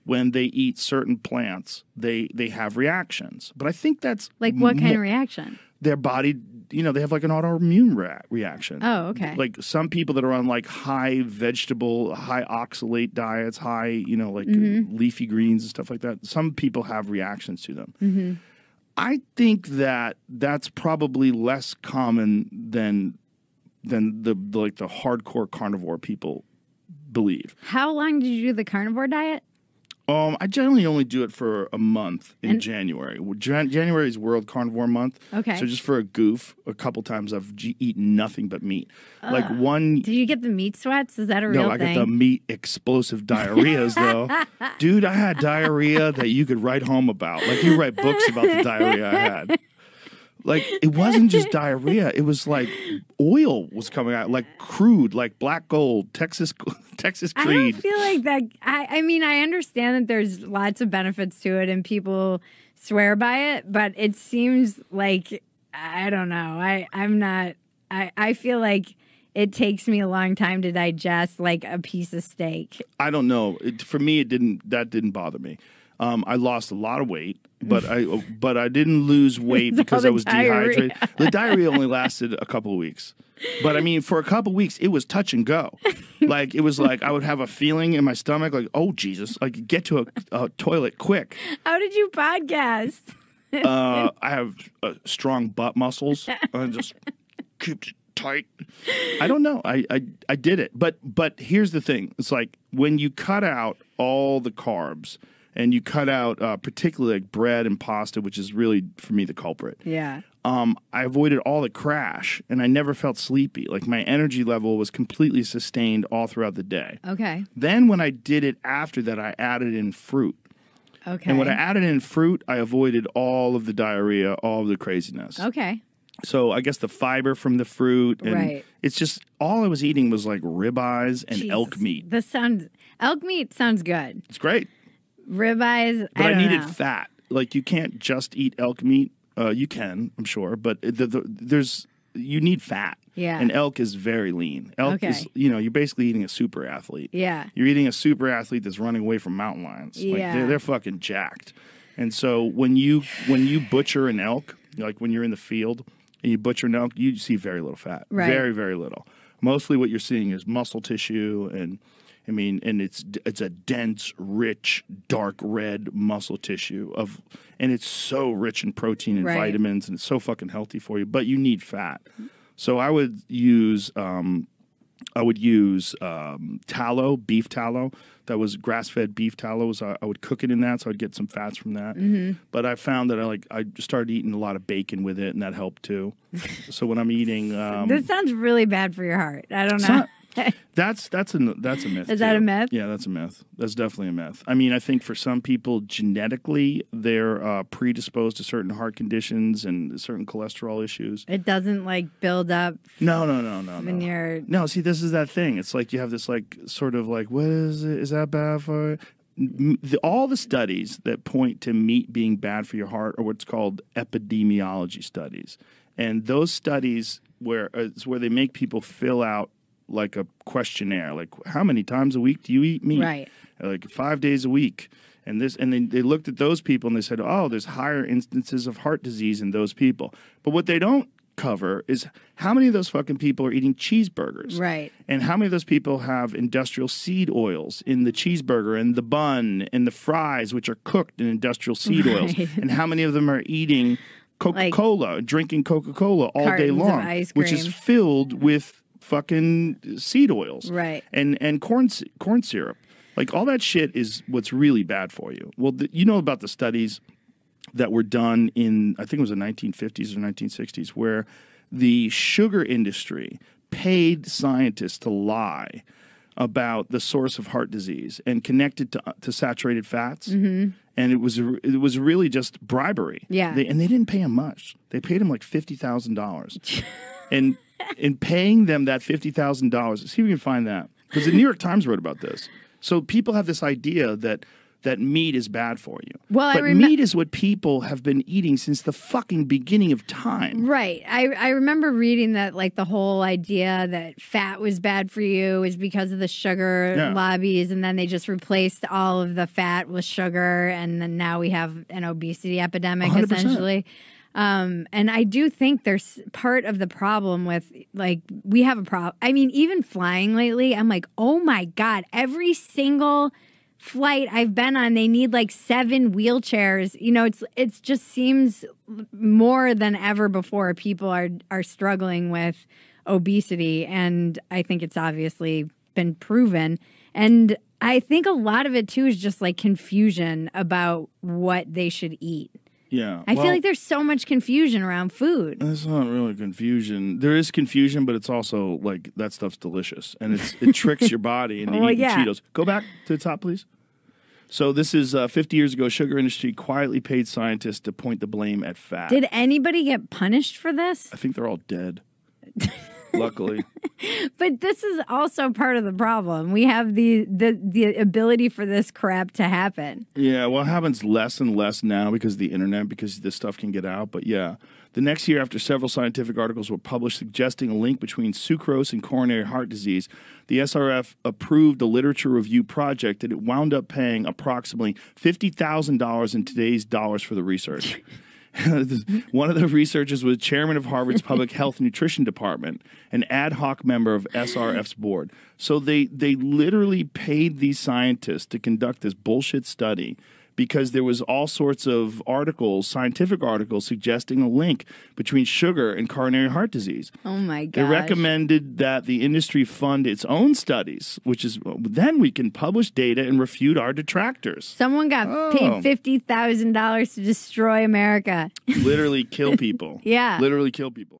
when they eat certain plants, they have reactions. But I think that's like what kind of reaction? Their body, they have like an autoimmune reaction. Oh, okay. Like some people that are on like high vegetable, high oxalate diets, high, leafy greens and stuff like that. Some people have reactions to them. Mm-hmm. I think that that's probably less common than the hardcore carnivore people believe. How long did you do the carnivore diet? I generally only do it for a month in January. January is World Carnivore Month. Okay. So just for a goof, a couple times I've eaten nothing but meat. Did you get the meat sweats? Is that a real thing? No, I got the meat explosive diarrheas, though. Dude, I had diarrhea that you could write home about. Like, you write books about the diarrhea I had. Like, it wasn't just diarrhea. It was like oil was coming out, like crude, like black gold, Texas Creed. I don't feel like that. I mean, I understand that there's lots of benefits to it and people swear by it, but it seems like, I don't know. I feel like it takes me a long time to digest like a piece of steak. I don't know. For me, that didn't bother me. I lost a lot of weight, but I didn't lose weight because I was dehydrated. The diarrhea only lasted a couple of weeks. But I mean, for a couple of weeks, it was touch and go. Like, it was like I would have a feeling in my stomach, like, oh, Jesus, like, get to a toilet quick. How did you podcast? I have strong butt muscles. I just keep it tight. I don't know. I did it. But here's the thing. It's like when you cut out all the carbs and you cut out particularly like bread and pasta, which is really, for me, the culprit. Yeah. I avoided all the crash, and I never felt sleepy. Like, my energy level was completely sustained all throughout the day. Okay. Then when I did it after that, I added in fruit. Okay. And when I added in fruit, I avoided all of the diarrhea, all of the craziness. Okay. So I guess the fiber from the fruit, and right. It's just all I was eating was like ribeyes and elk meat. Elk meat sounds good. It's great. Ribeyes, but I needed fat. Like, you can't just eat elk meat. You can, I'm sure, but you need fat. Yeah. And elk is very lean. Elk is, you're basically eating a super athlete. Yeah. You're eating a super athlete that's running away from mountain lions. Yeah. Like, they're fucking jacked. And so when you butcher an elk, like when you're in the field and you butcher an elk, you see very little fat. Right. Very, very little. Mostly what you're seeing is muscle tissue and it's a dense, rich, dark red muscle tissue and it's so rich in protein and vitamins, and it's so fucking healthy for you. But you need fat, so I would use tallow, beef tallow. That was grass-fed beef tallow. I would cook it in that, so I'd get some fats from that. Mm-hmm. But I found that I started eating a lot of bacon with it, and that helped too. So when I'm eating, this sounds really bad for your heart. I don't know. That's a myth. Is that a myth? Yeah, that's a myth. That's definitely a myth. I mean, I think for some people, genetically, they're predisposed to certain heart conditions and certain cholesterol issues. It doesn't like build up. No. When you're see, this is that thing. It's like you have this like sort of like, what is it? Is that bad for? All the studies that point to meat being bad for your heart are what's called epidemiology studies, and those studies where they make people fill out like a questionnaire, like how many times a week do you eat meat? Right. Like 5 days a week. And then they looked at those people and they said, oh, there's higher instances of heart disease in those people. But what they don't cover is how many of those fucking people are eating cheeseburgers. Right. And how many of those people have industrial seed oils in the cheeseburger and the bun and the fries, which are cooked in industrial seed oils. And how many of them are eating Coca-Cola, drinking Coca-Cola all day long, which is filled with fucking seed oils, right? And corn syrup, like all that shit is what's really bad for you. Well, you know about the studies that were done in, I think it was the 1950s or 1960s, where the sugar industry paid scientists to lie about the source of heart disease and connect it to saturated fats. Mm-hmm. And it was really just bribery. Yeah. They didn't pay him much. They paid him like $50,000. And in paying them that $50,000, see if we can find that. Because the New York Times wrote about this. So people have this idea that that meat is bad for you. Well, but meat is what people have been eating since the fucking beginning of time. Right. I remember reading that, like, the whole idea that fat was bad for you is because of the sugar lobbies, and then they just replaced all of the fat with sugar, and then now we have an obesity epidemic, 100%. essentially. And I do think there's part of the problem with, like, we have a problem. I mean, even flying lately, I'm like, oh my God, every single flight I've been on, they need like 7 wheelchairs. You know, it's just seems more than ever before people are struggling with obesity, and I think it's obviously been proven. And I think a lot of it too is just like confusion about what they should eat. Yeah. I feel like there's so much confusion around food. It's not really confusion. There is confusion, but it's also like that stuff's delicious, and it tricks your body into eating Cheetos. Go back to the top, please. So this is 50 years ago, sugar industry quietly paid scientists to point the blame at fat. Did anybody get punished for this? I think they're all dead. Luckily. But this is also part of the problem. We have the ability for this crap to happen. Yeah, well, it happens less and less now because of the internet, because this stuff can get out. But yeah, the next year, after several scientific articles were published suggesting a link between sucrose and coronary heart disease, the SRF approved a literature review project, and it wound up paying approximately $50,000 in today's dollars for the research. One of the researchers was chairman of Harvard's Public Health Nutrition Department, an ad hoc member of SRF's board. So they literally paid these scientists to conduct this bullshit study because there was all sorts of articles, scientific articles, suggesting a link between sugar and coronary heart disease. Oh, my gosh. They recommended that the industry fund its own studies, which is then we can publish data and refute our detractors. Someone got paid $50,000 to destroy America. Literally kill people. Yeah. Literally kill people.